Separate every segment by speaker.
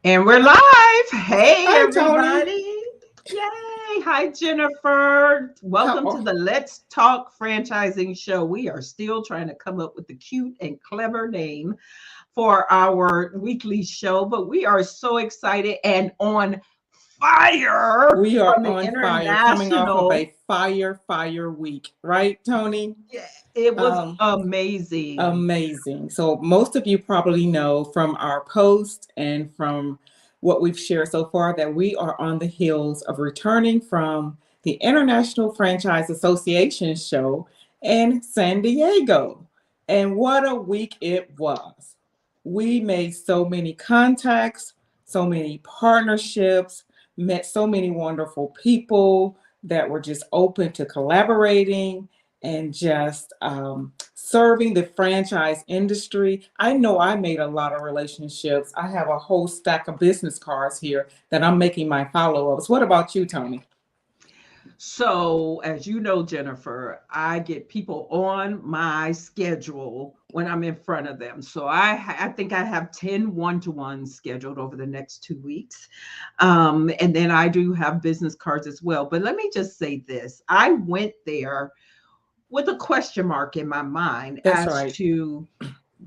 Speaker 1: And we're live. Hey,
Speaker 2: Hi, Tony.
Speaker 1: everybody. Yay. Hi, Jennifer.
Speaker 2: How,
Speaker 1: Welcome to
Speaker 2: oh,
Speaker 1: the Let's Talk Franchising Show. We are still trying to come up with a cute and clever name for our weekly show, but we are so excited and on fire
Speaker 2: we are
Speaker 1: from the
Speaker 2: on fire, coming off of
Speaker 1: international.
Speaker 2: a fire week, right, Tony?
Speaker 1: Yeah, it was
Speaker 2: Um,
Speaker 1: amazing.
Speaker 2: Amazing. So most of you probably know from our post and from what we've shared so far that we are on the heels of returning from the International Franchise Association show in San Diego. And what a week it was. We made so many contacts, so many partnerships, met so many wonderful people that were just open to collaborating and just serving the franchise industry. I know I made a lot of relationships. I have a whole stack of business cards here that I'm making my follow ups. What about you, Tony?
Speaker 1: So, as you know, Jennifer, I get people on my schedule when I'm in front of them. So I think I have 10 one-to-ones scheduled over the next 2 weeks. And then I do have business cards as well. But let me just say this. I went there with a question mark in my mind
Speaker 2: That's
Speaker 1: as
Speaker 2: right.
Speaker 1: to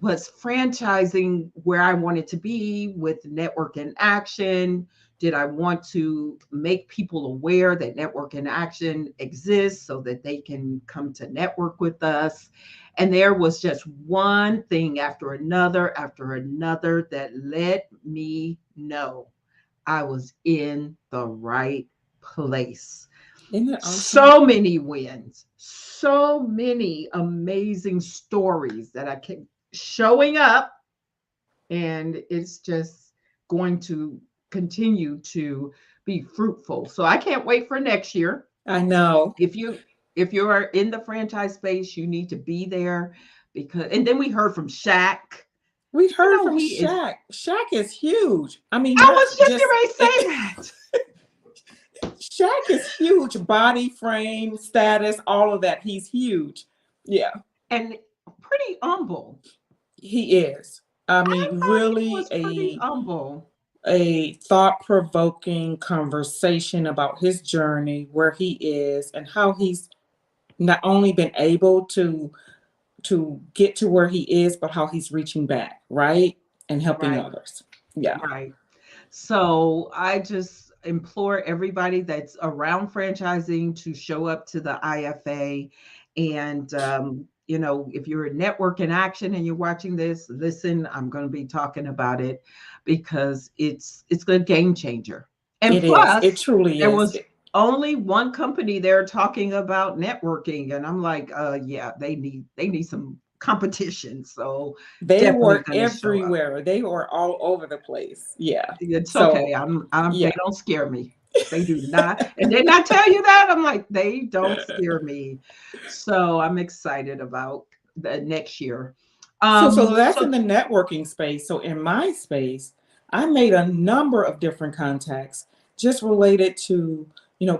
Speaker 1: was franchising where I wanted to be with network in action? Did I want to make people aware that network in action exists so that they can come to network with us? And there was just one thing after another that let me know I was in the right place.
Speaker 2: Isn't it awesome?
Speaker 1: So many wins, so many amazing stories that I kept showing up, and it's just going to continue to be fruitful. So I can't wait for next year.
Speaker 2: I know.
Speaker 1: If you are in the franchise space, you need to be there because. And then we heard from Shaq.
Speaker 2: We
Speaker 1: You
Speaker 2: heard
Speaker 1: know
Speaker 2: from
Speaker 1: he is.
Speaker 2: Shaq. Shaq is huge. I mean,
Speaker 1: I
Speaker 2: not
Speaker 1: was just getting
Speaker 2: just
Speaker 1: ready to say that.
Speaker 2: Shaq is huge, body frame, status, all of that. He's huge. Yeah,
Speaker 1: And pretty humble.
Speaker 2: he is. I
Speaker 1: I
Speaker 2: mean,
Speaker 1: thought he
Speaker 2: really
Speaker 1: was pretty humble.
Speaker 2: a thought-provoking conversation about his journey, where he is, and how he's not only been able to get to where he is, but how he's reaching back, right? And helping
Speaker 1: Right.
Speaker 2: others. Yeah.
Speaker 1: Right. So I just implore everybody that's around franchising to show up to the IFA. And, if you're a network in action and you're watching this, listen, I'm going to be talking about it because it's a game changer. And
Speaker 2: It is. It
Speaker 1: plus,
Speaker 2: truly
Speaker 1: there
Speaker 2: is.
Speaker 1: was only one company there talking about networking, and I'm like, yeah, they need some competition. So
Speaker 2: They
Speaker 1: definitely
Speaker 2: were
Speaker 1: going to show up.
Speaker 2: everywhere. They were all over the place. Yeah.
Speaker 1: It's okay.
Speaker 2: So,
Speaker 1: They
Speaker 2: yeah.
Speaker 1: don't scare me. They do not. And then I tell you that, I'm like, they don't scare me. So I'm excited about the next year.
Speaker 2: So that's in
Speaker 1: So
Speaker 2: the networking space. So in my space, I made a number of different contacts just related to,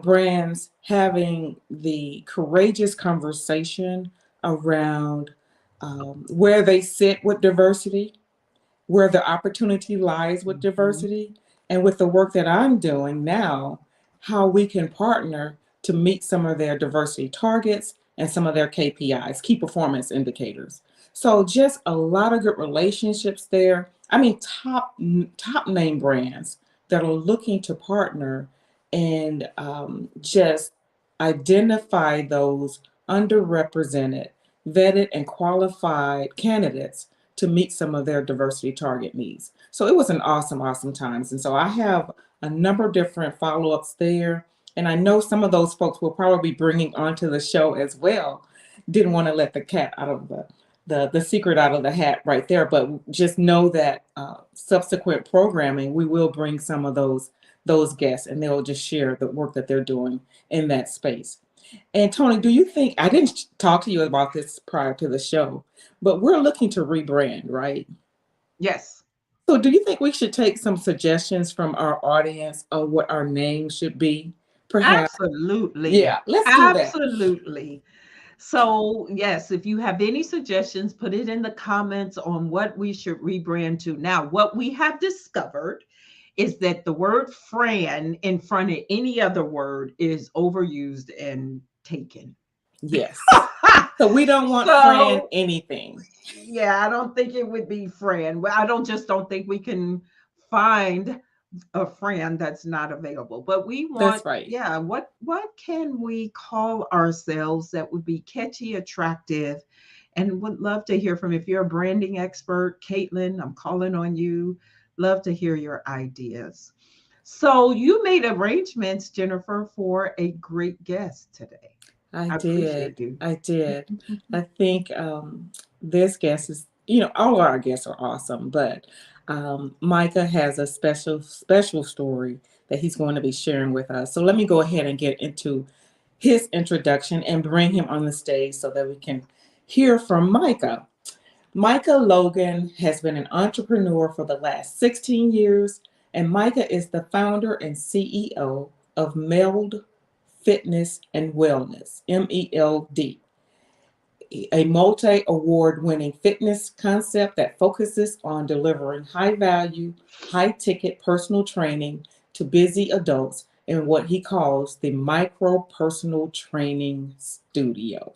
Speaker 2: brands having the courageous conversation around where they sit with diversity, where the opportunity lies with
Speaker 1: mhm,
Speaker 2: diversity, and with the work that I'm doing now, how we can partner to meet some of their diversity targets and some of their KPIs, key performance indicators. So just a lot of good relationships there. I mean, top name brands that are looking to partner and just identify those underrepresented, vetted, and qualified candidates to meet some of their diversity target needs. So it was an awesome times. And so I have a number of different follow ups there. And I know some of those folks will probably be bringing onto the show as well. Didn't want to let the cat out of the secret out of the hat right there, but just know that subsequent programming, we will bring some of those guests, and they'll just share the work that they're doing in that space. And Tony, do you think I didn't talk to you about this prior to the show, but we're looking to rebrand, right?
Speaker 1: yes,
Speaker 2: So do you think we should take some suggestions from our audience of what our name should be? Perhaps.
Speaker 1: absolutely.
Speaker 2: Yeah, let's do that.
Speaker 1: Absolutely. So, yes, if you have any suggestions, put it in the comments on what we should rebrand to. Now, what we have discovered is that the word Fran in front of any other word is overused and taken.
Speaker 2: Yes. So we don't want Fran
Speaker 1: So
Speaker 2: anything.
Speaker 1: yeah, I don't think it would be Fran. Well, I don't think we can find a friend that's not available. But we want,
Speaker 2: That's right.
Speaker 1: yeah, what can we call ourselves that would be catchy, attractive, and would love to hear from, if you're a branding expert, Caitlin, I'm calling on you. Love to hear your ideas. So you made arrangements, Jennifer, for a great guest today.
Speaker 2: I
Speaker 1: I appreciate
Speaker 2: did.
Speaker 1: you.
Speaker 2: I did. I think this guest is, all our guests are awesome, but Micah has a special story that he's going to be sharing with us. So let me go ahead and get into his introduction and bring him on the stage so that we can hear from Micah. Micah Logan has been an entrepreneur for the last 16 years, and Micah is the founder and CEO of MELD Fitness and Wellness, MELD, a multi award winning fitness concept that focuses on delivering high value, high ticket personal training to busy adults in what he calls the micro personal training studio.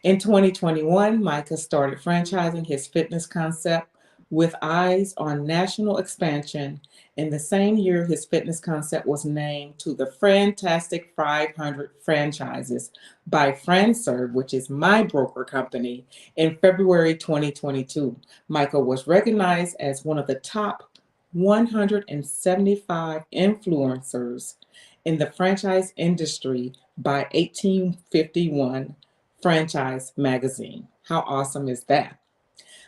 Speaker 2: In 2021, Micah started franchising his fitness concept with eyes on national expansion. In the same year, his fitness concept was named to the Fantastic 500 franchises by FranServe, which is my broker company, in February 2022. Micah was recognized as one of the top 175 influencers in the franchise industry by 1851 Franchise Magazine. How awesome is that?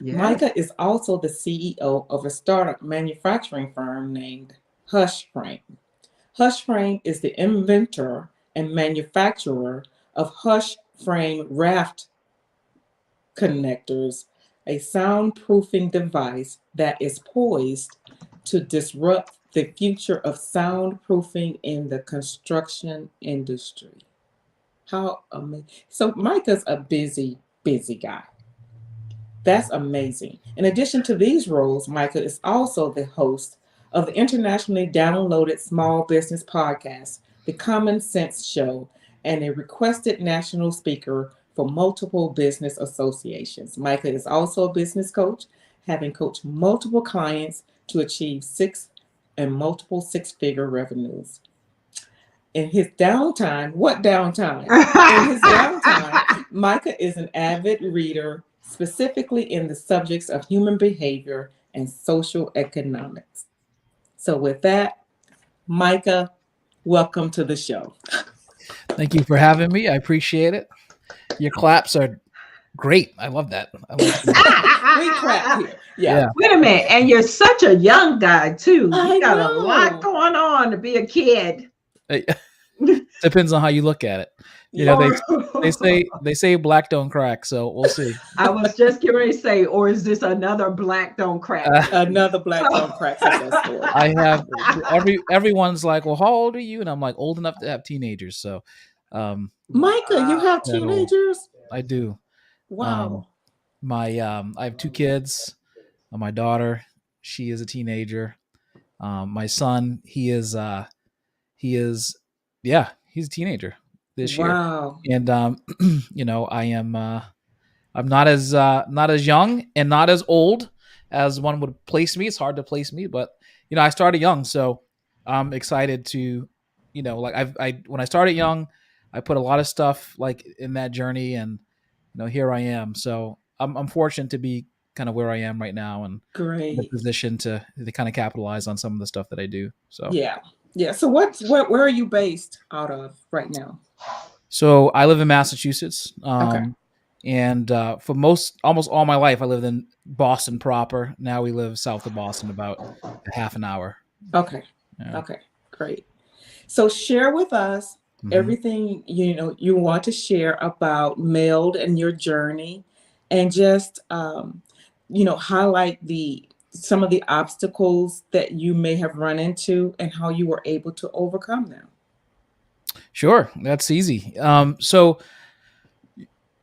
Speaker 1: Yes.
Speaker 2: Micah is also the CEO of a startup manufacturing firm named Hush Frame. Hush Frame is the inventor and manufacturer of Hush Frame Raft Connectors, a soundproofing device that is poised to disrupt the future of soundproofing in the construction industry. How amazing. So Micah's a busy guy. That's amazing. In addition to these roles, Micah is also the host of the internationally downloaded small business podcast, The Common Sense Show, and a requested national speaker for multiple business associations. Micah is also a business coach, having coached multiple clients to achieve multiple six-figure revenues. In his downtime, what downtime? In his downtime, Micah is an avid reader, specifically in the subjects of human behavior and social economics. So, with that, Micah, welcome to the show.
Speaker 3: Thank you for having me. I appreciate it. Your claps are great. I love that. I like the,
Speaker 2: We clap here. Yeah.
Speaker 3: yeah.
Speaker 1: Wait a minute. And you're such a young guy, too. You
Speaker 2: I
Speaker 1: got a lot
Speaker 2: know.
Speaker 1: going on to be a kid.
Speaker 3: Depends on how you look at it. You know,
Speaker 2: Yeah.
Speaker 3: they say black don't crack, so we'll see.
Speaker 1: I was just getting ready to say, or is this another black don't crack
Speaker 3: Uh,
Speaker 1: moment?
Speaker 2: Another black
Speaker 1: So,
Speaker 2: don't crack success story.
Speaker 3: I have everyone's like, well, how old are you? And I'm like, old enough to have teenagers. So,
Speaker 2: Micah, you have
Speaker 1: wow.
Speaker 3: that old.
Speaker 2: teenagers?
Speaker 3: I do. Um,
Speaker 2: Wow.
Speaker 3: I have two kids. My daughter, she is a teenager. My son, he is, yeah, he's a teenager this year,
Speaker 2: Wow.
Speaker 3: and I am I'm not as young and not as old as one would place me. It's hard to place me, but I started young, so I'm excited to, like I when I started young, I put a lot of stuff like in that journey, and here I am. So I'm fortunate to be kind of where I am right now and in a
Speaker 2: Great.
Speaker 3: position to kind of capitalize on some of the stuff that I do. So.
Speaker 2: Yeah. Yeah. So where are you based out of right now?
Speaker 3: So I live in Massachusetts,
Speaker 2: Okay.
Speaker 3: and for almost all my life, I lived in Boston proper. Now we live south of Boston, about a half an hour.
Speaker 2: Okay.
Speaker 3: Yeah.
Speaker 2: Okay. Great. So share with us
Speaker 3: hmm
Speaker 2: everything you want to share about MELD and your journey, and just highlight the some of the obstacles that you may have run into and how you were able to overcome them.
Speaker 3: Sure, that's easy. So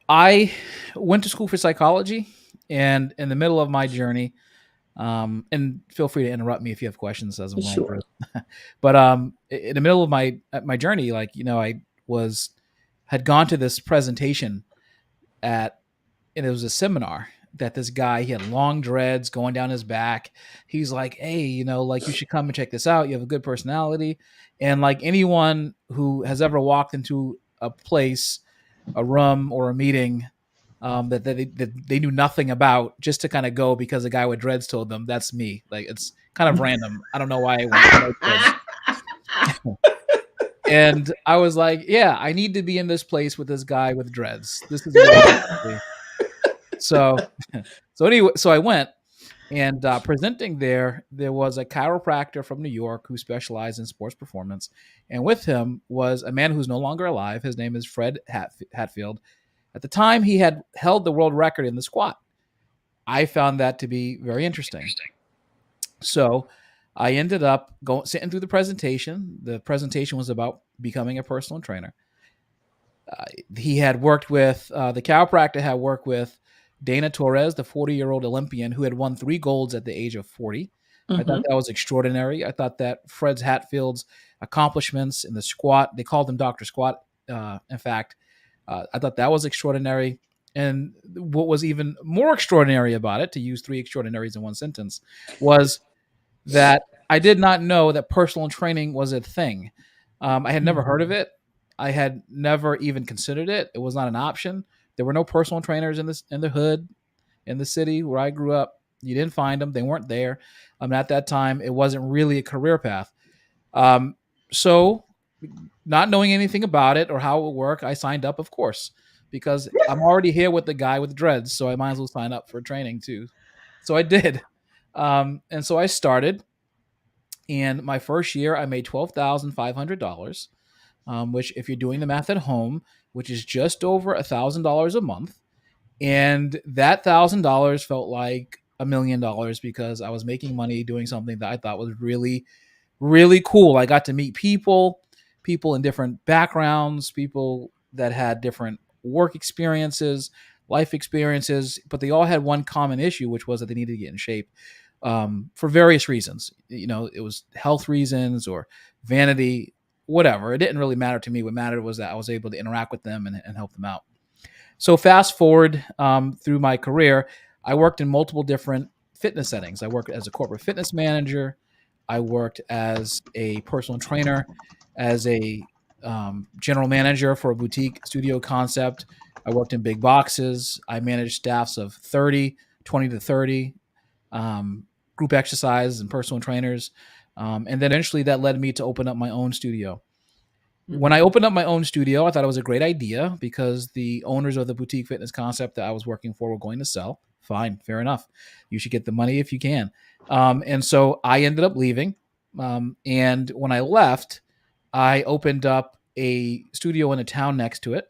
Speaker 3: I went to school for psychology, and in the middle of my journey, And feel free to interrupt me if you have questions as I'm going through.
Speaker 2: Sure.
Speaker 3: But in the middle of my journey, like, I was had gone to this presentation at, and it was a seminar that this guy, he had long dreads going down his back. He's like, hey, like, you should come and check this out. You have a good personality. And like anyone who has ever walked into a place, a room or a meeting, that they knew nothing about, just to kind of go because a guy with dreads told them, that's me. Like, it's kind of random. I don't know why I went, but I did. And I was like, yeah, I need to be in this place with this guy with dreads. This is what I need to be. So anyway, so I went, and presenting there was a chiropractor from New York who specialized in sports performance, and with him was a man who's no longer alive. His name is Fred Hatfield. At the time, he had held the world record in the squat. I found that to be very interesting. So I ended up sitting through the presentation. The presentation was about becoming a personal trainer. He had worked with, the chiropractor had worked with Dana Torres, the 40-year-old Olympian who had won 3 golds at the age of 40. I thought that was extraordinary. I thought that Fred Hatfield's accomplishments in the squat, they called him Dr. Squat, in fact, I thought that was extraordinary. And what was even more extraordinary about it, to use 3 extraordinaries in one sentence, was that I did not know that personal training was a thing. I had never heard of it. I had never even considered it. It was not an option. There were no personal trainers in the hood, in the city where I grew up. You didn't find them. They weren't there. At that time, it wasn't really a career path. So not knowing anything about it or how it would work, I signed up, of course, because I'm already here with the guy with dreads, so I might as well sign up for training too. So I did. And so I started. And my first year, I made $12,500. Which, if you're doing the math at home, which is just over $1,000 a month. And that $1,000 felt like $1 million, because I was making money doing something that I thought was really, really cool. I got to meet people in different backgrounds, people that had different work experiences, life experiences, but they all had one common issue, which was that they needed to get in shape. For various reasons. It was health reasons or vanity, whatever. It didn't really matter to me. What mattered was that I was able to interact with them and help them out. So fast forward through my career, I worked in multiple different fitness settings. I worked as a corporate fitness manager. I worked as a personal trainer, as a general manager for a boutique studio concept. I worked in big boxes. I managed staffs of 20 to 30, group exercises and personal trainers. And then eventually that led me to open up my own studio. When I opened up my own studio, I thought it was a great idea because the owners of the boutique fitness concept that I was working for were going to sell. Fine, fair enough. You should get the money if you can. And so I ended up leaving. And when I left, I opened up a studio in a town next to it.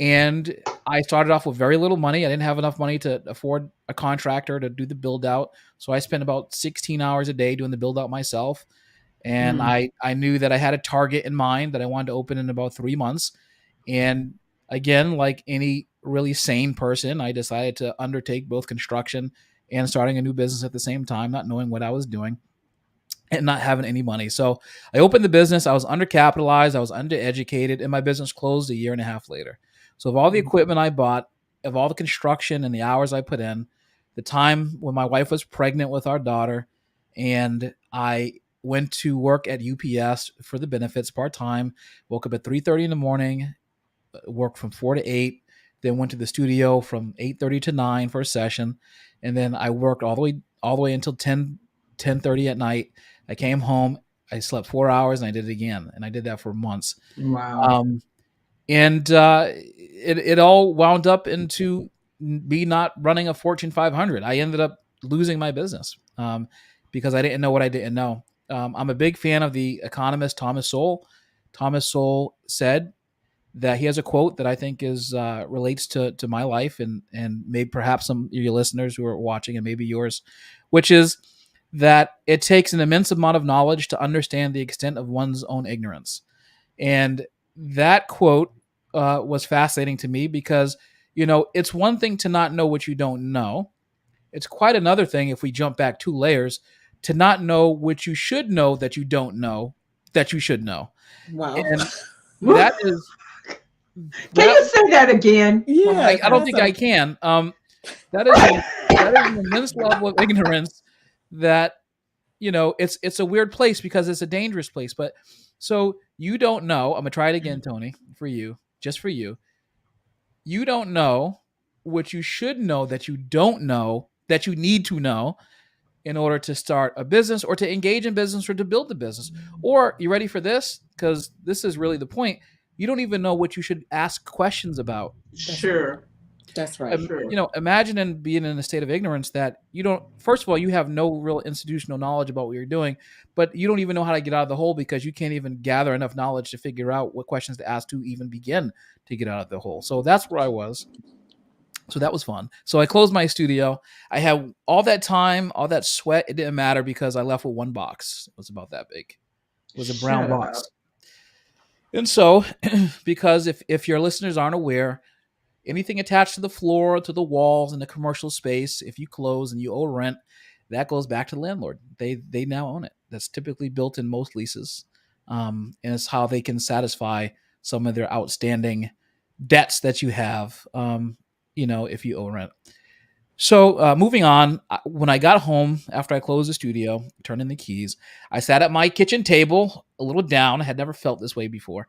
Speaker 3: And I started off with very little money. I didn't have enough money to afford a contractor to do the build out. So I spent about 16 hours a day doing the build out myself. And I knew that I had a target in mind that I wanted to open in about 3 months. And again, like any really sane person, I decided to undertake both construction and starting a new business at the same time, not knowing what I was doing and not having any money. So I opened the business. I was undercapitalized. I was undereducated, and my business closed a year and a half later. So of all the equipment I bought, of all the construction and the hours I put in, the time when my wife was pregnant with our daughter, and I went to work at UPS for the benefits part-time, woke up at 3:30 in the morning, worked from 4 to 8, then went to the studio from 8:30 to 9 for a session. And then I worked all the way until 10:30 at night. I came home, I slept 4 hours, and I did it again. And I did that for months.
Speaker 1: Wow.
Speaker 3: And it all wound up into me not running a Fortune 500. I ended up losing my business because I didn't know what I didn't know. I'm a big fan of the economist Thomas Sowell. Thomas Sowell said that he has a quote that I think is relates to my life and maybe perhaps some of your listeners who are watching and maybe yours, which is that it takes an immense amount of knowledge to understand the extent of one's own ignorance. And that quote was fascinating to me because, it's one thing to not know what you don't know. it's quite another thing if we jump back 2 layers to not know what you should know that you don't know that you should know.
Speaker 2: Wow.
Speaker 3: And
Speaker 1: Can
Speaker 3: that is that
Speaker 1: you say that again?
Speaker 2: Yes,
Speaker 3: I don't
Speaker 2: that's
Speaker 3: think I can. That is an immense level of ignorance that, it's a weird place because it's a dangerous place. But so you don't know. I'm gonna try it again, Tony, for you, just for you. You don't know what you should know that you don't know that you need to know in order to start a business or to engage in business or to build the business. Or you ready for this? Because this is really the point. You don't even know what you should ask questions about.
Speaker 1: Sure,
Speaker 2: That's right.
Speaker 1: sure.
Speaker 3: Imagine and being in a state of ignorance that you don't, first of all, you have no real institutional knowledge about what you're doing, but you don't even know how to get out of the hole because you can't even gather enough knowledge to figure out what questions to ask to even begin to get out of the hole. So that's where I was. So that was fun. So I closed my studio. I had all that time, all that sweat. It didn't matter because I left with one box. It was about that big. It was a brown
Speaker 1: Shut
Speaker 3: box.
Speaker 1: up.
Speaker 3: And so, because if your listeners aren't aware, anything attached to the floor, to the walls, in the commercial space, if you close and you owe rent, that goes back to the landlord. They now own it. That's typically built in most leases, and it's how they can satisfy some of their outstanding debts that you have. If you owe rent. So moving on, when I got home after I closed the studio, turned in the keys, I sat at my kitchen table, a little down. I had never felt this way before.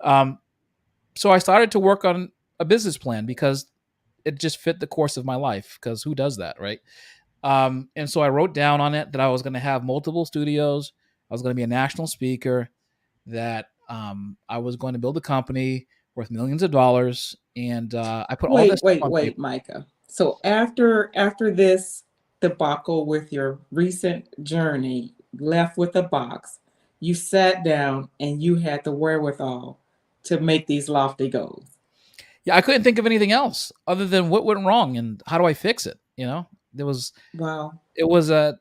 Speaker 3: So I started to work on a business plan because it just fit the course of my life. Because who does that, right? And so I wrote down on it that I was going to have multiple studios. I was going to be a national speaker. That I was going to build a company worth millions of dollars, and I put all this stuff on
Speaker 2: Wait,
Speaker 3: paper.
Speaker 2: Micah. So after this debacle with your recent journey, left with a box, you sat down and you had the wherewithal to make these lofty goals.
Speaker 3: Yeah, I couldn't think of anything else other than what went wrong and how do I fix it. There was
Speaker 2: Wow.
Speaker 3: it was a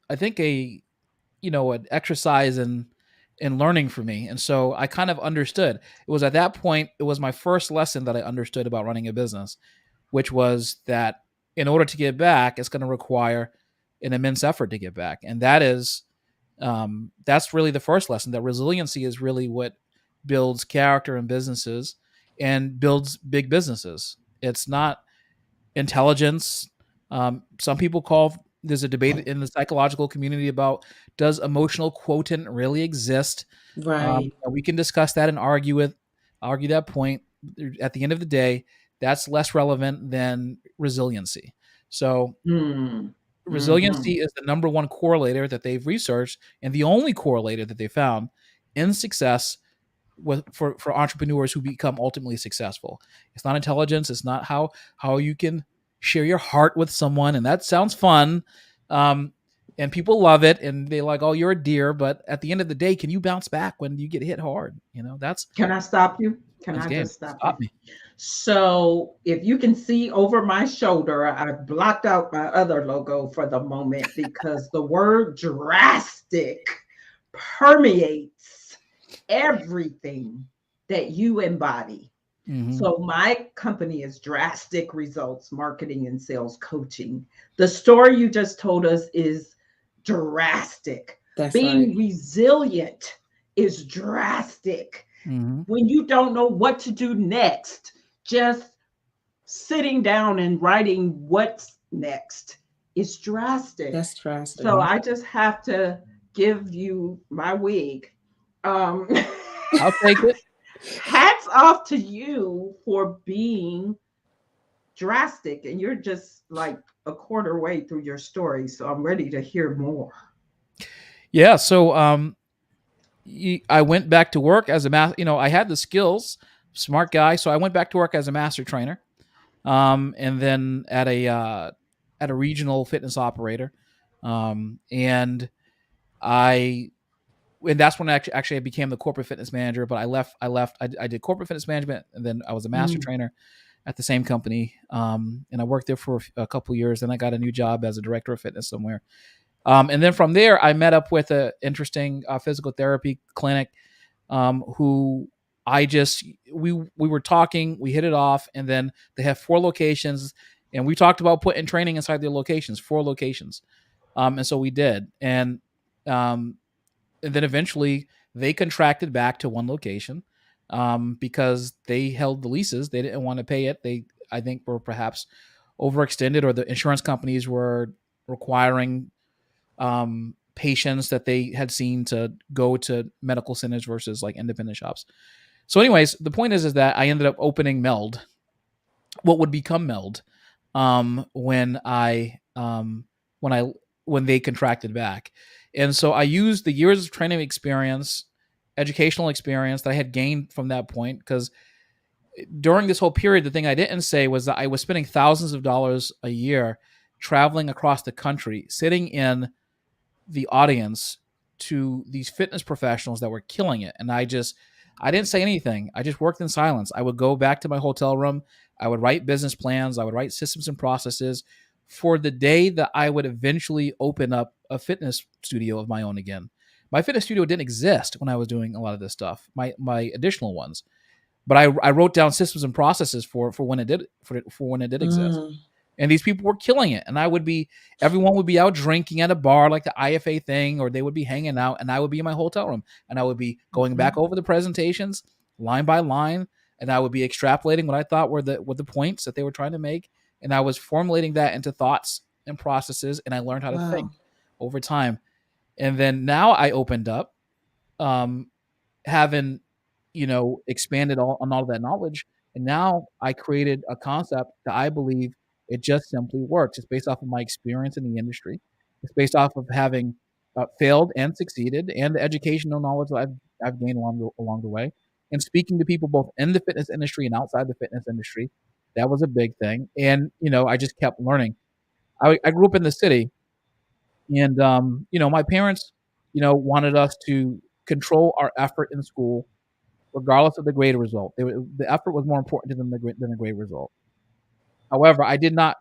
Speaker 3: I think an exercise in learning for me, and so I kind of understood. It was at that point, it was my first lesson that I understood about running a business, which was that in order to get back, it's going to require an immense effort to get back, and that's really the first lesson. That resiliency is really what builds character in businesses and builds big businesses. It's not intelligence. Some people there's a debate in the psychological community about, does emotional quotient really exist?
Speaker 2: Right.
Speaker 3: We can discuss that and argue that point. At the end of the day, that's less relevant than resiliency. So
Speaker 1: Mm.
Speaker 3: resiliency is the number one correlator that they've researched and the only correlator that they found in success for entrepreneurs who become ultimately successful. It's not intelligence. It's not how you can share your heart with someone, and that sounds fun, and people love it, and they're like, "Oh, you're a dear." But at the end of the day, can you bounce back when you get hit hard? That's
Speaker 1: Can I stop you? Can I
Speaker 3: game.
Speaker 1: just stop
Speaker 3: Stop
Speaker 1: you?
Speaker 3: me.
Speaker 1: So, if you can see over my shoulder, I've blocked out my other logo for the moment because the word drastic permeates everything that you embody.
Speaker 3: Mm-hmm.
Speaker 1: So my company is Drastic Results Marketing and Sales Coaching. The story you just told us is drastic.
Speaker 2: That's
Speaker 1: Being
Speaker 2: right.
Speaker 1: resilient is drastic.
Speaker 3: Mm-hmm.
Speaker 1: When you don't know what to do next, just sitting down and writing what's next is drastic.
Speaker 2: That's drastic.
Speaker 1: So I just have to give you my wig.
Speaker 3: I'll take it.
Speaker 1: Hats off to you for being drastic, and you're just like a quarter way through your story, so I'm ready to hear more.
Speaker 3: Yeah. So I went back to work as I had the skills, smart guy. So I went back to work as a master trainer, and then at a regional fitness operator, and that's when actually I became the corporate fitness manager. But I left. I did corporate fitness management, and then I was a master trainer at the same company, and I worked there for a couple of years. Then I got a new job as a director of fitness somewhere. And then from there, I met up with an interesting physical therapy clinic, who we were talking, we hit it off, and then they have 4 locations, And we talked about putting training inside their locations, 4 locations. And so we did. Um, and then eventually they contracted back to 1 location because they held the leases. They didn't want to pay it. They, I think, were perhaps overextended, or the insurance companies were requiring patients that they had seen to go to medical centers versus like independent shops. So, anyways, the point is that I ended up opening MELD, what would become MELD, when when I when they contracted back. And so I used the years of training experience, educational experience that I had gained from that point, because during this whole period, the thing I didn't say was that I was spending thousands of dollars a year traveling across the country, sitting in the audience to these fitness professionals that were killing it. And I didn't say anything. I just worked in silence. I would go back to my hotel room. I would write business plans. I would write systems and processes for the day that I would eventually open up a fitness studio of my own again. My fitness studio didn't exist when I was doing a lot of this stuff, my additional ones. But I wrote down systems and processes for when it did for when it did exist.
Speaker 2: Mm.
Speaker 3: And these people were killing it. And everyone would be out drinking at a bar like the IFA thing, or they would be hanging out, and I would be in my hotel room, and I would be going back over the presentations line by line, and I would be extrapolating what I thought were the points that they were trying to make. And I was formulating that into thoughts and processes, and I learned how to think
Speaker 2: Wow.
Speaker 3: over time. And then now I opened up, having, expanded on all of that knowledge. And now I created a concept that I believe it just simply works. It's based off of my experience in the industry. It's based off of having failed and succeeded, and the educational knowledge that I've gained along the way, and speaking to people both in the fitness industry and outside the fitness industry. That was a big thing. And I just kept learning. I grew up in the city, and my parents, wanted us to control our effort in school, regardless of the grade result. The effort was more important to them than the grade result. However, I did not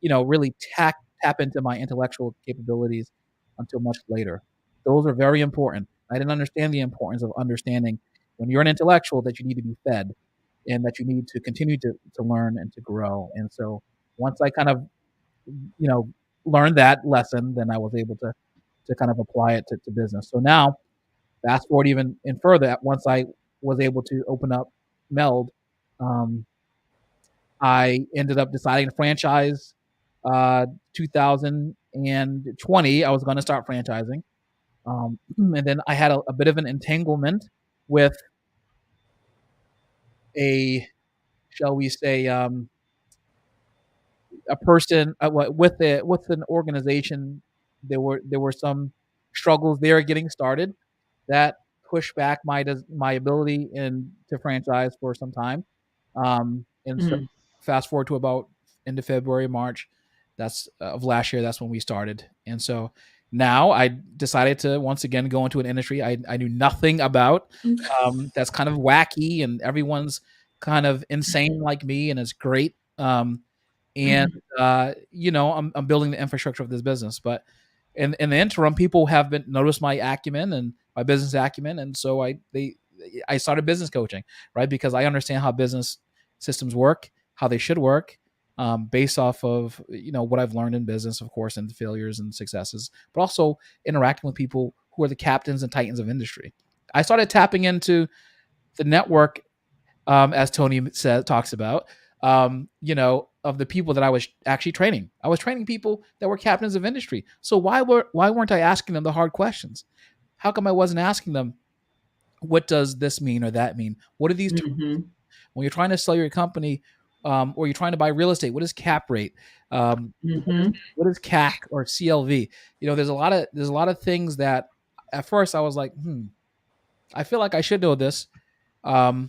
Speaker 3: really tap into my intellectual capabilities until much later. Those are very important. I didn't understand the importance of understanding when you're an intellectual that you need to be fed, and that you need to continue to learn and to grow. And so once I kind of, you know, learned that lesson, then I was able to kind of apply it to business. So now, fast forward even in further, once I was able to open up MELD, um, I ended up deciding to franchise. 2020, I was going to start franchising, and then I had a bit of an entanglement with a, shall we say, a person with an organization. There were some struggles there getting started that pushed back my ability in to franchise for some time. And so
Speaker 1: Mm.
Speaker 3: fast forward to about into February, March, that's of last year. That's when we started. And so now I decided to once again go into an industry I knew nothing about. That's kind of wacky, and everyone's kind of insane like me, and it's great. And I'm building the infrastructure of this business. But in the interim, people have been noticed my acumen and my business acumen, and so I started business coaching, right? Because I understand how business systems work, how they should work, based off of what I've learned in business, of course, and failures and successes, but also interacting with people who are the captains and titans of industry. I started tapping into the network, as Tony talks about, of the people that I was actually training. I was training people that were captains of industry. So why weren't I asking them the hard questions? How come I wasn't asking them, what does this mean or that mean? What are these terms?
Speaker 1: Mhm.
Speaker 3: When you're trying to sell your company, or you're trying to buy real estate, what is cap rate?
Speaker 1: Mhm.
Speaker 3: What is CAC or CLV? There's a lot of things that at first I was like, I feel like I should know this. But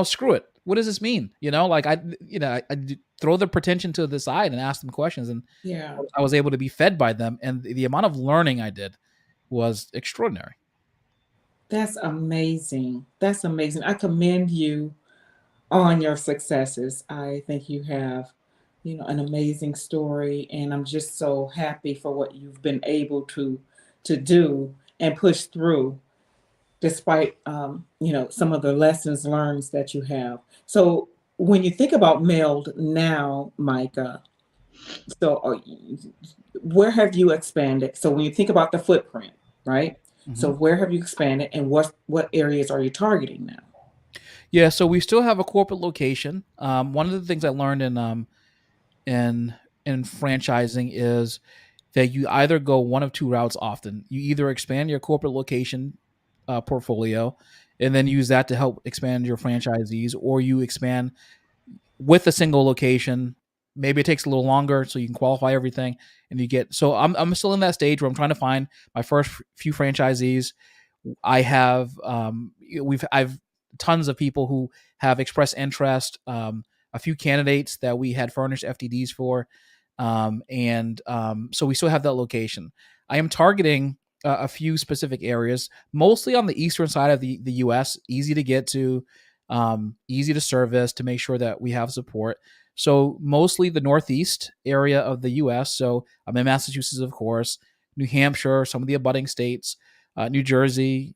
Speaker 3: screw it. What does this mean? Like I throw the pretension to the side and ask them questions, and
Speaker 2: Yeah.
Speaker 3: I was able to be fed by them, and the amount of learning I did was extraordinary.
Speaker 2: That's amazing. That's amazing. I commend you on your successes. I think you have, an amazing story, and I'm just so happy for what you've been able to do and push through despite some of the lessons learned that you have. So when you think about MELD now, Micah, so where have you expanded? So when you think about the footprint, right? So
Speaker 3: Mhm.
Speaker 2: where have you expanded, and what areas are you targeting now?
Speaker 3: Yeah, so we still have a corporate location. One of the things I learned in in franchising is that you either go one of two routes often. You either expand your corporate location portfolio and then use that to help expand your franchisees, or you expand with a single location. Maybe it takes a little longer so you can qualify everything and you get. So I'm still in that stage where I'm trying to find my first few franchisees. I have I've tons of people who have expressed interest. A few candidates that we had furnished FTDs for, and so we still have that location. I am targeting a few specific areas, mostly on the eastern side of the U.S. Easy to get to, easy to service, to make sure that we have support. So mostly the northeast area of the U.S. So I'm in Massachusetts, of course, New Hampshire, some of the abutting states, New Jersey,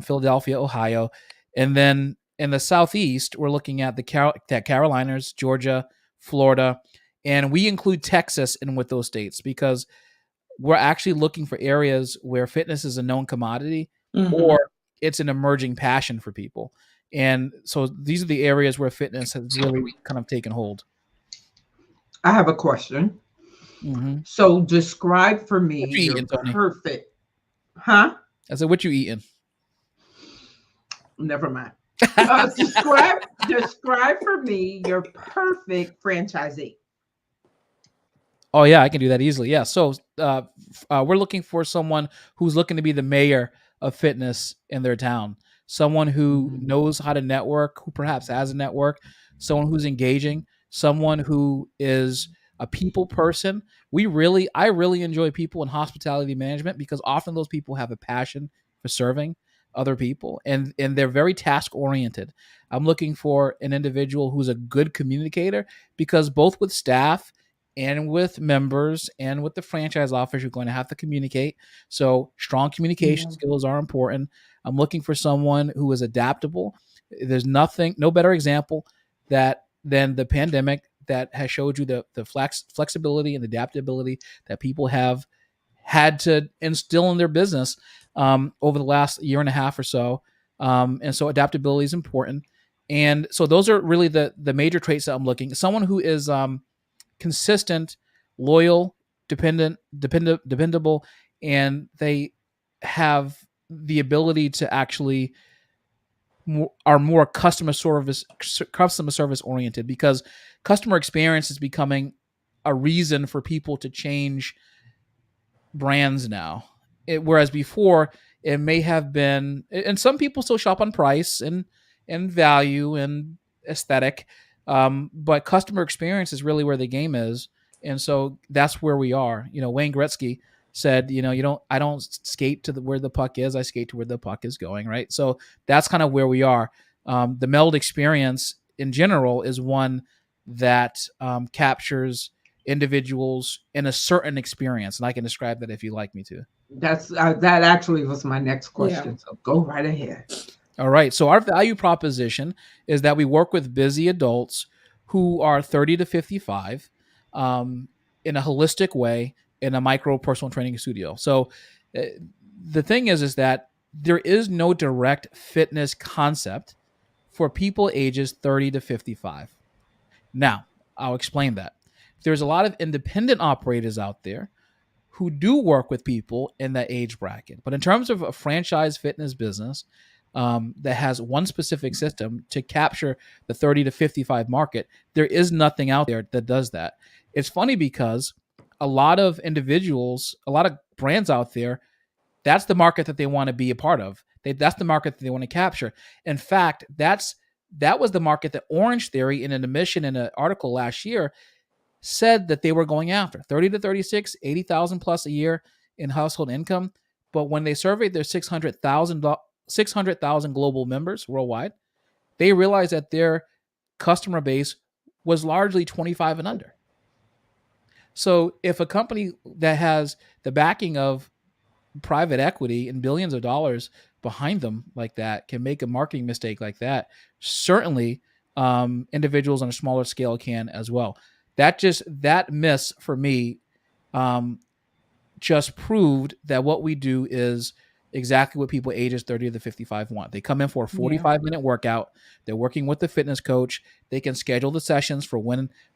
Speaker 3: Philadelphia, Ohio, and then in the southeast, we're looking at the Carolinas, Georgia, Florida, and we include Texas in with those states because we're actually looking for areas where fitness is a known commodity
Speaker 2: Mm-hmm.
Speaker 3: or it's an emerging passion for people. And so these are the areas where fitness has really kind of taken hold.
Speaker 1: I have a question.
Speaker 3: Mm-hmm.
Speaker 1: So describe for
Speaker 3: What
Speaker 1: me
Speaker 3: you
Speaker 1: your
Speaker 3: eating, Tony?
Speaker 1: perfect, huh?
Speaker 3: I said, what you eating?
Speaker 1: Never mind. Describe for me your perfect franchisee.
Speaker 3: Oh yeah, I can do that easily. Yeah. So we're looking for someone who's looking to be the mayor of fitness in their town. Someone who
Speaker 1: Mhm.
Speaker 3: knows how to network, who perhaps has a network. Someone who's engaging. Someone who is a people person. I really enjoy people in hospitality management because often those people have a passion for serving other people and they're very task oriented. I'm looking for an individual who's a good communicator because both with staff and with members and with the franchise office, you're going to have to communicate. So strong communication
Speaker 2: Yeah.
Speaker 3: skills are important. I'm looking for someone who is adaptable. There's no better example than the pandemic that has showed you the flexibility and adaptability that people have had to instill in their business over the last year and a half or so. And so adaptability is important. And so those are really the major traits that I'm looking. Someone who is consistent, loyal, dependable, and they have the ability to actually are more customer service oriented because customer experience is becoming a reason for people to change brands now. Whereas before, it may have been, and some people still shop on price and value and aesthetic, but customer experience is really where the game is, and so that's where we are. Wayne Gretzky said, I don't skate to where the puck is, I skate to where the puck is going, right? So that's kind of where we are. The MELD experience in general is one that captures individuals in a certain experience, and I can describe that if you like me to.
Speaker 1: That actually was my next
Speaker 2: Yeah.
Speaker 1: question. So go right ahead.
Speaker 3: All right. So our value proposition is that we work with busy adults who are 30 to 55 um, in a holistic way in a micro personal training studio. So uh, the thing is that there is no direct fitness concept for people ages 30 to 55. Now, I'll explain that. There's a lot of independent operators out there who do work with people in that age bracket. But in terms of a franchise fitness business that has one specific system to capture the 30 to 55 market, there is nothing out there that does that. It's funny because a lot of individuals, a lot of brands out there, that's the market that they want to be a part of. That's the market that they want to capture. In fact, that was the market that Orange Theory, in an admission in an article last year, said that they were going after 30 to 36, 80,000 plus a year in household income. But when they surveyed their 600,000 global members worldwide, they realized that their customer base was largely 25 and under. So if a company that has the backing of private equity and billions of dollars behind them like that can make a marketing mistake like that, certainly individuals on a smaller scale can as well. That miss for me um, just proved that what we do is exactly what people ages 30 to 55 want. They come in for a
Speaker 2: Yeah.
Speaker 3: 45-minute workout. They're working with the fitness coach. They can schedule the sessions for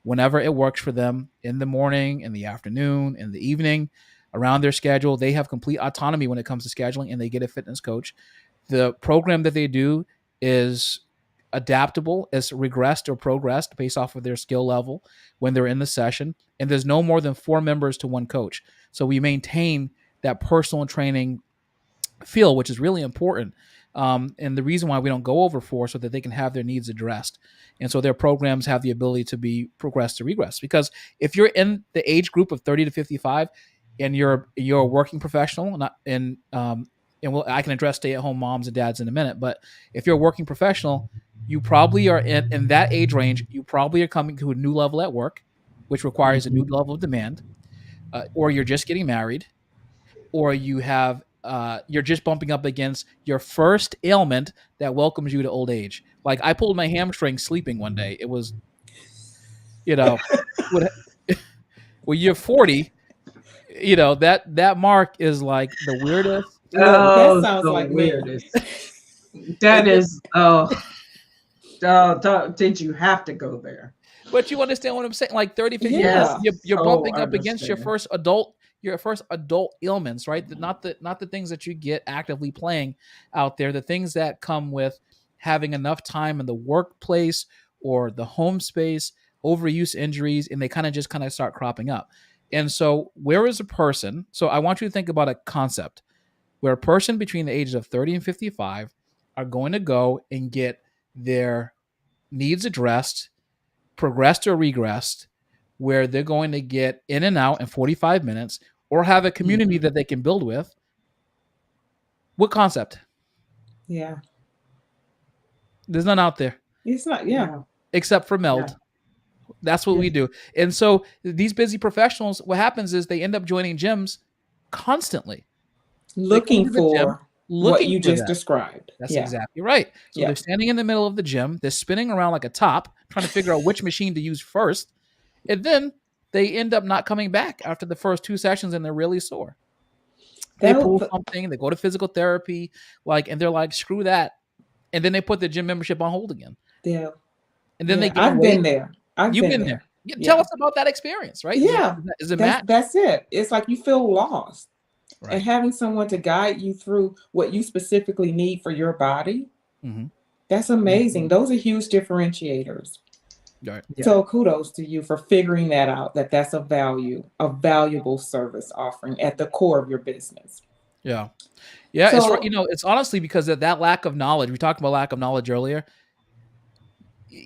Speaker 3: whenever it works for them, in the morning, in the afternoon, in the evening, around their schedule. They have complete autonomy when it comes to scheduling, and they get a fitness coach. The program that they do is adaptable, is regressed or progressed based off of their skill level when they're in the session. And there's no more than 4 members to one coach. So we maintain that personal training feel, which is really important. And the reason why we don't go over 4 so that they can have their needs addressed. And so their programs have the ability to be progressed to regress. Because if you're in the age group of 30 to 55 and you're a working professional, I can address stay-at-home moms and dads in a minute, but if you're a working professional, you probably are in that age range, you probably are coming to a new level at work, which requires a new level of demand, or you're just getting married, or you're just bumping up against your first ailment that welcomes you to old age. Like I pulled my hamstring sleeping one day. It was, when you're 40, that mark is like the weirdest.
Speaker 2: Look, that
Speaker 1: Oh,
Speaker 2: sounds
Speaker 1: the
Speaker 2: like me.
Speaker 1: weirdest. That is, did you have to go there?
Speaker 3: But you understand what I'm saying? Like 30, 50
Speaker 2: Yeah.
Speaker 3: you're
Speaker 1: So
Speaker 3: bumping up against your
Speaker 1: understand.
Speaker 3: first adult ailments, right? Not the things that you get actively playing out there, the things that come with having enough time in the workplace or the home space, overuse injuries, and they kind of start cropping up. And so where is a person? So I want you to think about a concept where a person between the ages of 30 and 55 are going to go and get their needs addressed, progressed or regressed, where they're going to get in and out in 45 minutes or have a community that they can build with. What concept?
Speaker 2: Yeah.
Speaker 3: There's none out there
Speaker 2: It's not, yeah.
Speaker 1: Yeah.
Speaker 3: except for MELD.
Speaker 1: Yeah.
Speaker 3: That's what we
Speaker 1: Yes.
Speaker 3: do. And so these busy professionals, what happens is they end up joining gyms constantly. They come
Speaker 2: Looking
Speaker 3: to the gym
Speaker 2: for what
Speaker 3: looking
Speaker 2: you
Speaker 3: for
Speaker 2: just
Speaker 3: that.
Speaker 2: described.
Speaker 3: That's
Speaker 2: Yeah.
Speaker 3: exactly right. So
Speaker 2: Yeah.
Speaker 3: they're standing in the middle of the gym. They're spinning around like a top, trying to figure out which machine to use first. And then they end up not coming back after the first 2 sessions and they're really sore. They pull something, they go to physical therapy, and they're like, screw that. And then they put the gym membership on hold again.
Speaker 2: Yeah.
Speaker 3: And then they get
Speaker 2: I've been there.
Speaker 3: You've been there. Tell us about that experience, right?
Speaker 2: Yeah.
Speaker 3: Is it Matt?
Speaker 2: That's it. It's like you feel lost.
Speaker 3: Right.
Speaker 2: And having someone to guide you through what you specifically need for your body, that's amazing. Those are huge differentiators.
Speaker 3: Right.
Speaker 1: Yeah.
Speaker 2: So kudos to you for figuring that out, that's a valuable service offering at the core of your business.
Speaker 3: Yeah. Yeah.
Speaker 2: So,
Speaker 3: it's honestly because of that lack of knowledge. We talked about lack of knowledge earlier.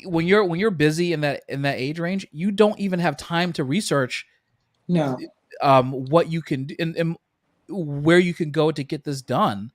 Speaker 3: When you're busy in that age range, you don't even have time to research what you can do and where you can go to get this done.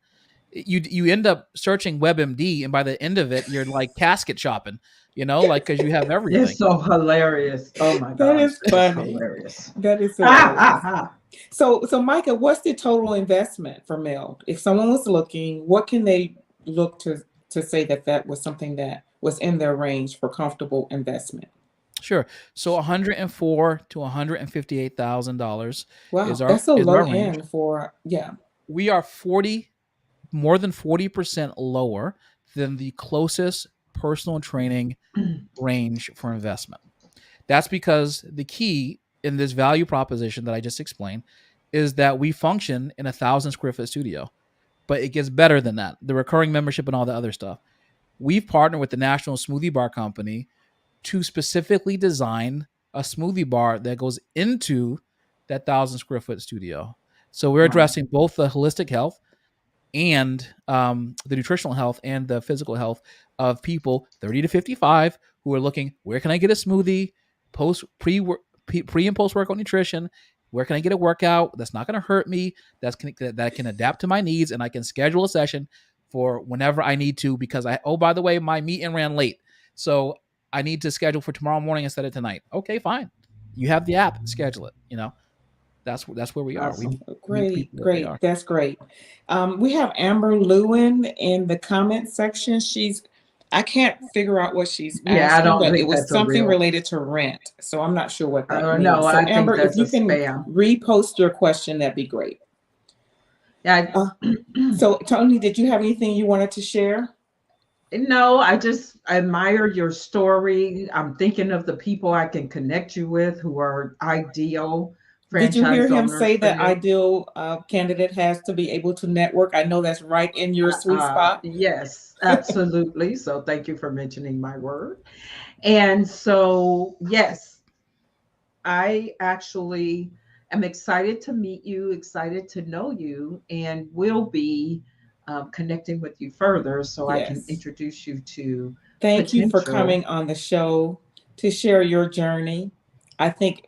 Speaker 3: You end up searching WebMD, and by the end of it, you're like casket shopping, because you have everything.
Speaker 1: It's so hilarious. Oh my God.
Speaker 2: That is funny.
Speaker 1: Hilarious.
Speaker 2: That is hilarious. So Micah, what's the total investment for MELD? If someone was looking, what can they look to say that was something that was in their range for comfortable investment?
Speaker 3: Sure. So $104,000 to $158,000.
Speaker 2: Wow,
Speaker 3: is our,
Speaker 2: that's a
Speaker 3: is
Speaker 2: low
Speaker 3: our range.
Speaker 2: end for
Speaker 3: We are more than 40% lower than the closest personal training range for investment. That's because the key in this value proposition that I just explained is that we function in 1,000 square foot studio, but it gets better than that. The recurring membership and all the other stuff. We've partnered with the National Smoothie Bar Company to specifically design a smoothie bar that goes into that 1,000 square foot studio. So we're addressing both the holistic health and the nutritional health and the physical health of people 30 to 55 who are looking, where can I get a smoothie, pre and post workout nutrition, where can I get a workout that's not going to hurt me, that can adapt to my needs, and I can schedule a session for whenever I need to, because by the way, my meeting ran late, so I need to schedule for tomorrow morning instead of tonight. Okay, fine. You have the app, schedule it. That's where we are.
Speaker 2: Awesome. Great. That's great. We have Amber Lewin in the comment section. She's I can't figure out what she's
Speaker 1: Yeah, I
Speaker 2: asking,
Speaker 1: don't
Speaker 2: but it
Speaker 1: think
Speaker 2: was
Speaker 1: that's a
Speaker 2: something
Speaker 1: real.
Speaker 2: related to rent. So I'm not sure what that
Speaker 1: No,
Speaker 2: means. So
Speaker 1: I think
Speaker 2: Amber, if
Speaker 1: that's a
Speaker 2: you can
Speaker 1: spam.
Speaker 2: repost your question, that'd be great.
Speaker 1: Yeah.
Speaker 2: Uh, so Tony, did you have anything you wanted to share?
Speaker 1: No, I just admire your story. I'm thinking of the people I can connect you with who are ideal
Speaker 2: Did you hear
Speaker 1: franchise
Speaker 2: him
Speaker 1: owners
Speaker 2: say
Speaker 1: for
Speaker 2: that
Speaker 1: you.
Speaker 2: ideal candidate has to be able to network? I know that's right in your sweet spot.
Speaker 1: Yes, absolutely. So thank you for mentioning my word. And so, yes, I actually am excited to meet you, excited to know you, and will be connecting with you further so I can
Speaker 2: Yes.
Speaker 1: introduce you to
Speaker 2: Thank you for
Speaker 1: potential.
Speaker 2: coming on the show to share your journey. I think,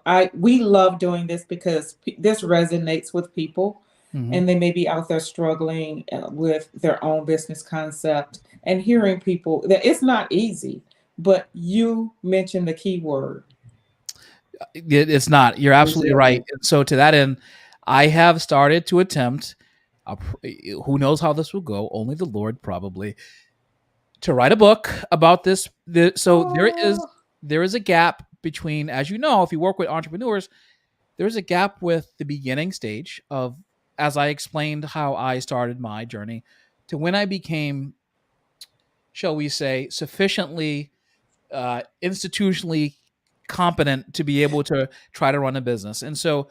Speaker 2: I we love doing this because this resonates with people,
Speaker 3: Mhm.
Speaker 2: and they may be out there struggling with their own business concept, and hearing people that it's not easy, but you mentioned the key word
Speaker 3: It's not. You're absolutely right.
Speaker 1: Resilient.
Speaker 3: So to that end, I have started to attempt. Who knows how this will go? Only the Lord probably to write a book about this. So
Speaker 2: Oh,
Speaker 3: there is a gap between, as you know, if you work with entrepreneurs, there's a gap with the beginning stage of, as I explained how I started my journey, to when I became, shall we say, sufficiently institutionally competent to be able to try to run a business. And so,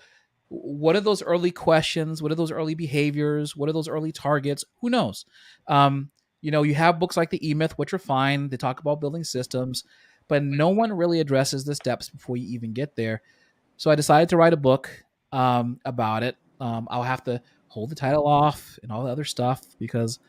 Speaker 3: what are those early questions? What are those early behaviors? What are those early targets? Who knows? Um, you have books like the E Myth, which are fine. They talk about building systems, but no one really addresses the steps before you even get there. So I decided to write a book about it. I'll have to hold the title off and all the other stuff because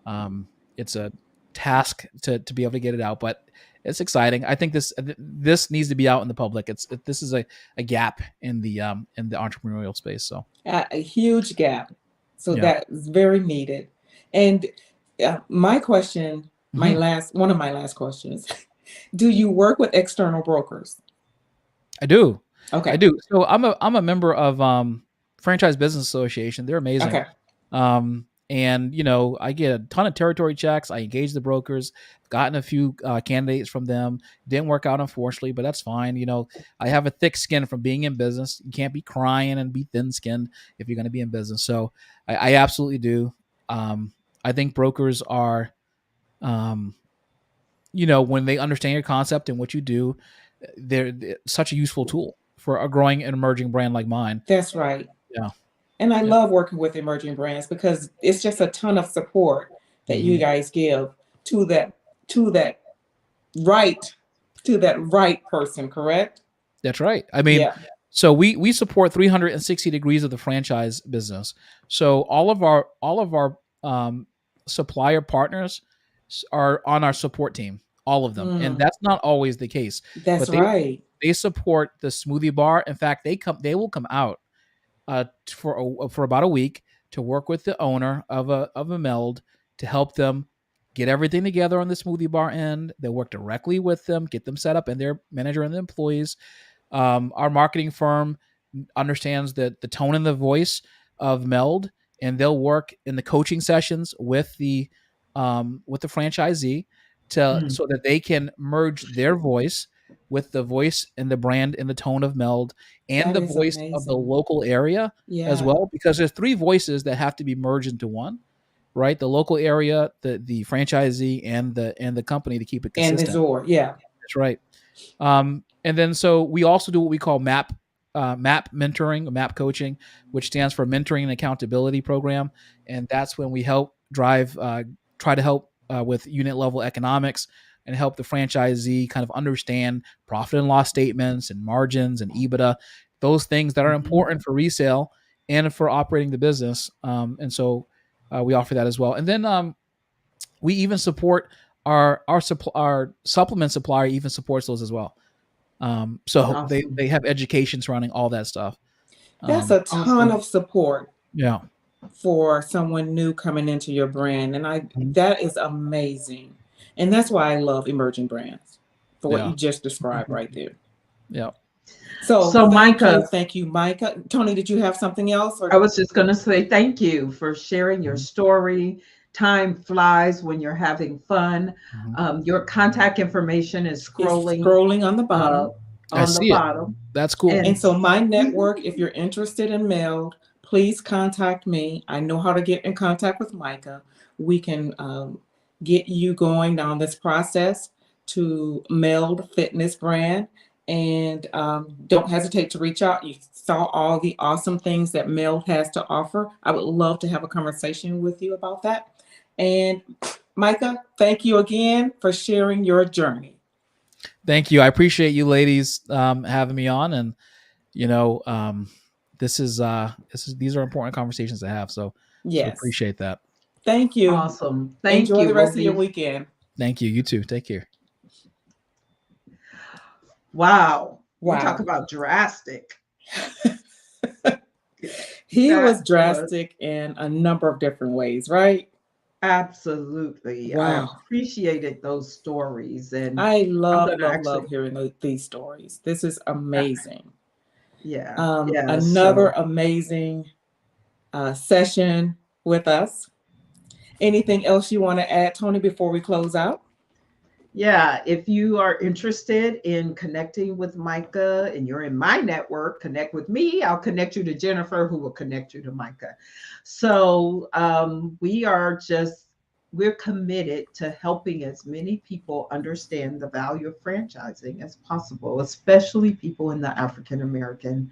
Speaker 3: um, it's a task to be able to get it out, but it's exciting. I think this needs to be out in the public. This is a gap in the entrepreneurial space. So
Speaker 2: a huge gap. So
Speaker 3: yeah,
Speaker 2: that is very needed. And my question,
Speaker 3: hmm
Speaker 2: one of my last questions, do you work with external brokers?
Speaker 3: I do, I
Speaker 2: Okay.
Speaker 3: do. So I'm a member of Franchise Business Association. They're amazing.
Speaker 2: Okay.
Speaker 3: And I get a ton of territory checks. I engage the brokers, gotten a few candidates from them. Didn't work out, unfortunately, but that's fine. I have a thick skin from being in business. You can't be crying and be thin skinned if you're going to be in business. So I absolutely do. I think brokers are, um, when they understand your concept and what you do, they're such a useful tool for a growing and emerging brand like mine.
Speaker 2: That's right.
Speaker 3: Yeah.
Speaker 2: And I
Speaker 3: Yep.
Speaker 2: love working with emerging brands because it's just a ton of support that you
Speaker 3: hmm
Speaker 2: guys give to that right to that right person, correct?
Speaker 3: That's right. I mean,
Speaker 2: Yeah.
Speaker 3: so we support 360 degrees of the franchise business. So all of our supplier partners are on our support team, all of them, and
Speaker 2: Mm,
Speaker 3: that's not always the case.
Speaker 2: that's
Speaker 3: But they
Speaker 2: right.
Speaker 3: they support the smoothie bar. In fact, they will come out for about a week to work with the owner of a MELD to help them get everything together on the smoothie bar end. They work directly with them, get them set up, and their manager and the employees. Our marketing firm understands the tone and the voice of MELD, and they'll work in the coaching sessions with the franchisee to
Speaker 2: Mm,
Speaker 3: so that they can merge their voice with the voice and the brand and the tone of MELD and
Speaker 2: that
Speaker 3: the
Speaker 2: is
Speaker 3: voice of the
Speaker 2: amazing.
Speaker 3: local area as
Speaker 2: Yeah.
Speaker 3: well, because there's three voices that have to be merged into one, right? The local area, the franchisee, and the company to keep it
Speaker 2: And the
Speaker 3: consistent.
Speaker 2: Zor. Yeah.
Speaker 3: That's right. And then so we also do what we call MAP mentoring, MAP coaching, which stands for Mentoring and Accountability Program, and that's when we try to help with unit level economics and help the franchisee kind of understand profit and loss statements and margins and EBITDA, those things that are
Speaker 2: Mhm.
Speaker 3: important for resale and for operating the business. And so we offer that as well. And then we even support our supplement supplier even supports those as well. So they
Speaker 1: Awesome.
Speaker 3: they have education surrounding all that stuff.
Speaker 2: That's
Speaker 3: Um,
Speaker 2: a ton
Speaker 1: Awesome.
Speaker 2: of support
Speaker 3: yeah,
Speaker 2: for someone new coming into your brand. And
Speaker 3: Mhm.
Speaker 2: that is amazing. And that's why I love emerging brands for what
Speaker 3: yeah,
Speaker 2: you just described
Speaker 1: Mhm.
Speaker 2: right there.
Speaker 3: yeah.
Speaker 2: So
Speaker 1: So, Micah,
Speaker 2: thank you, Micah. Tony, did you have something else
Speaker 1: I
Speaker 2: or
Speaker 1: was just going to say thank you for sharing your
Speaker 2: Mhm.
Speaker 1: story, time flies when you're having fun.
Speaker 3: Mhm.
Speaker 1: Your contact information is
Speaker 2: It's
Speaker 1: scrolling
Speaker 2: scrolling on the
Speaker 1: uh,
Speaker 2: bottom.
Speaker 3: I
Speaker 1: on the
Speaker 3: see it.
Speaker 1: bottom.
Speaker 3: That's cool.
Speaker 1: And
Speaker 2: And so my
Speaker 1: Mhm.
Speaker 2: network, if you're interested in MELD, please contact me. I know how to get in contact with Micah. We can get you going down this process to MELD Fitness brand. And don't hesitate to reach out. You saw all the awesome things that MELD has to offer. I would love to have a conversation with you about that. And Micah, thank you again for sharing your journey.
Speaker 3: Thank you. I appreciate you ladies having me on, and you know, these are important conversations to have. So
Speaker 2: Yes.
Speaker 3: appreciate that.
Speaker 2: Thank you.
Speaker 1: Awesome. Thank
Speaker 2: Enjoy
Speaker 1: you.
Speaker 2: the
Speaker 1: We'll
Speaker 2: rest of your
Speaker 1: be
Speaker 2: weekend.
Speaker 3: Thank you. You too. Take care.
Speaker 1: wow. You talk
Speaker 2: Wow.
Speaker 1: about drastic.
Speaker 2: He
Speaker 1: That
Speaker 2: was
Speaker 1: was
Speaker 2: drastic in a number of different ways, right?
Speaker 1: absolutely. I
Speaker 2: Wow.
Speaker 1: appreciated those stories, and
Speaker 2: I
Speaker 1: I'm
Speaker 2: love,
Speaker 1: gonna
Speaker 2: love, love
Speaker 1: actually,
Speaker 2: hearing these stories. This is amazing.
Speaker 1: yeah, yeah.
Speaker 2: Another
Speaker 1: So
Speaker 2: amazing session with us. Anything else you want to add, Tony, before we close out?
Speaker 1: yeah, if you are interested in connecting with Micah and you're in my network, connect with me. I'll connect you to Jennifer, who will connect you to Micah. So we're committed to helping as many people understand the value of franchising as possible, especially people in the African American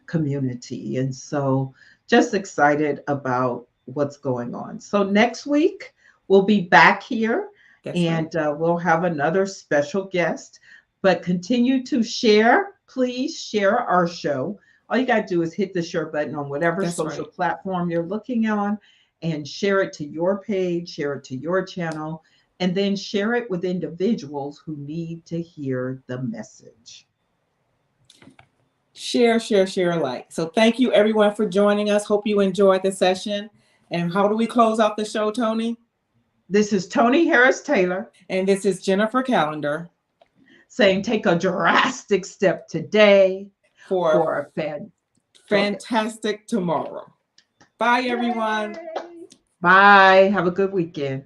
Speaker 1: community. And so just excited about what's going on. So next week, we'll be back here
Speaker 2: That's right.
Speaker 1: and we'll have another special guest. But continue to share. Please share our show. All you got to do is hit the share button on whatever
Speaker 2: That's
Speaker 1: social
Speaker 2: right.
Speaker 1: platform you're looking on and share it to your page, share it to your channel, and then share it with individuals who need to hear the message.
Speaker 2: Share, share, share alike. So thank you everyone for joining us. Hope you enjoyed the session. And how do we close out the show, Tony?
Speaker 1: This is Tony Harris Taylor
Speaker 2: And this is Jennifer Calendar
Speaker 1: saying take a drastic step today
Speaker 2: for
Speaker 1: for a fan. Go ahead.
Speaker 2: fantastic tomorrow. Bye, everyone.
Speaker 1: Bye. Have a good weekend.